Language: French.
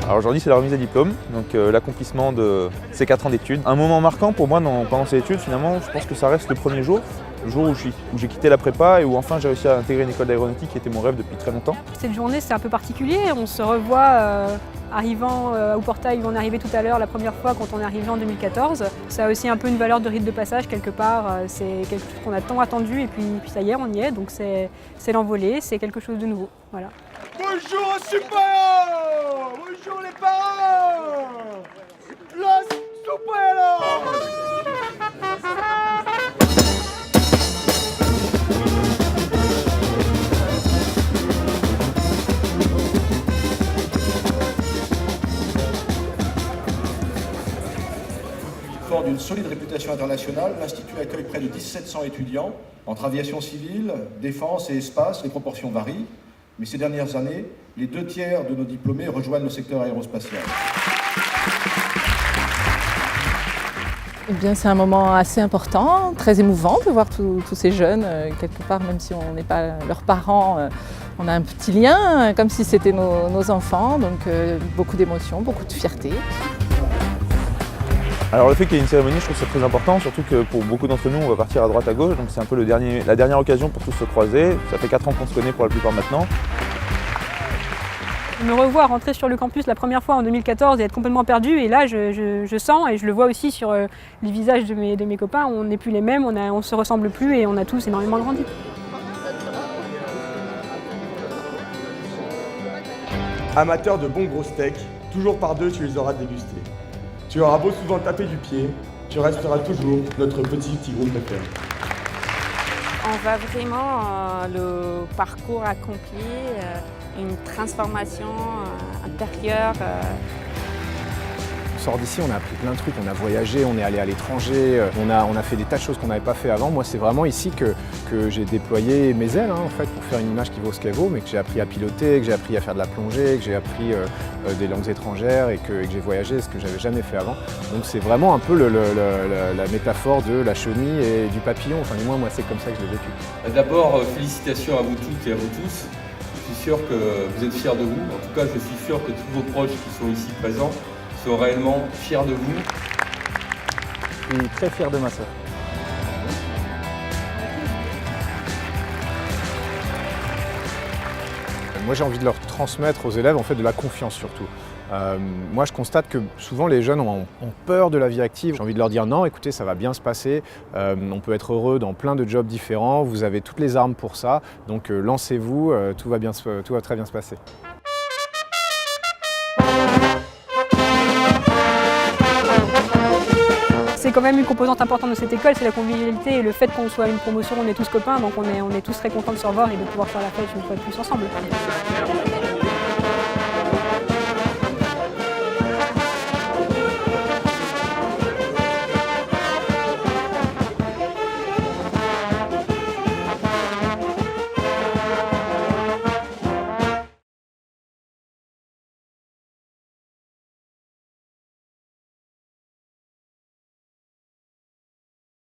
Alors aujourd'hui c'est la remise des diplômes, donc l'accomplissement de ces 4 ans d'études. Un moment marquant pour moi pendant ces études, finalement, je pense que ça reste le premier jour, le jour où j'ai quitté la prépa et où enfin j'ai réussi à intégrer une école d'aéronautique qui était mon rêve depuis très longtemps. Cette journée c'est un peu particulier, on se revoit arrivant au portail où on est arrivé tout à l'heure la première fois quand on est arrivé en 2014. Ça a aussi un peu une valeur de rite de passage quelque part, c'est quelque chose qu'on a tant attendu et puis ça y est, on y est, donc c'est l'envolée, c'est quelque chose de nouveau. Voilà. Bonjour aux super-héros! Bonjour les parents! Los super-héros! Fort d'une solide réputation internationale, l'Institut accueille près de 1700 étudiants. Entre aviation civile, défense et espace, les proportions varient. Mais ces dernières années, les 2/3 de nos diplômés rejoignent le secteur aérospatial. Eh bien, c'est un moment assez important, très émouvant de voir tous ces jeunes, quelque part, même si on n'est pas leurs parents, on a un petit lien, comme si c'était nos enfants, donc beaucoup d'émotions, beaucoup de fierté. Alors le fait qu'il y ait une cérémonie, je trouve ça très important, surtout que pour beaucoup d'entre nous, on va partir à droite à gauche, donc c'est un peu la dernière occasion pour tous se croiser. Ça fait 4 ans qu'on se connaît pour la plupart maintenant. Me revoir rentrer sur le campus la première fois en 2014 et être complètement perdu, et là je sens, et je le vois aussi sur les visages de mes copains, on n'est plus les mêmes, on se ressemble plus et on a tous énormément grandi. Amateurs de bons gros steaks, toujours par deux tu les auras dégustés. Tu auras beau souvent taper du pied, tu resteras toujours notre petit tigre préféré. On voit vraiment le parcours accompli, une transformation intérieure. On sort d'ici, on a appris plein de trucs, on a voyagé, on est allé à l'étranger, on a fait des tas de choses qu'on n'avait pas fait avant. Moi, c'est vraiment ici que j'ai déployé mes ailes en fait, pour faire une image qui vaut ce qu'elle vaut, mais que j'ai appris à piloter, que j'ai appris à faire de la plongée, que j'ai appris des langues étrangères et que j'ai voyagé, ce que j'avais jamais fait avant. Donc c'est vraiment un peu la métaphore de la chenille et du papillon, enfin du moins moi c'est comme ça que je l'ai vécu. D'abord, félicitations à vous toutes et à vous tous. Je suis sûr que vous êtes fiers de vous. En tout cas, je suis sûr que tous vos proches qui sont ici présents sont réellement fiers de vous. Je suis très fier de ma sœur. Moi j'ai envie de leur transmettre aux élèves en fait de la confiance surtout. Moi je constate que souvent les jeunes ont peur de la vie active. J'ai envie de leur dire non, écoutez, ça va bien se passer, on peut être heureux dans plein de jobs différents, vous avez toutes les armes pour ça, donc lancez-vous, tout va très bien se passer. C'est quand même une composante importante de cette école, c'est la convivialité et le fait qu'on soit une promotion, on est tous copains, donc on est tous très contents de se revoir et de pouvoir faire la fête une fois de plus ensemble.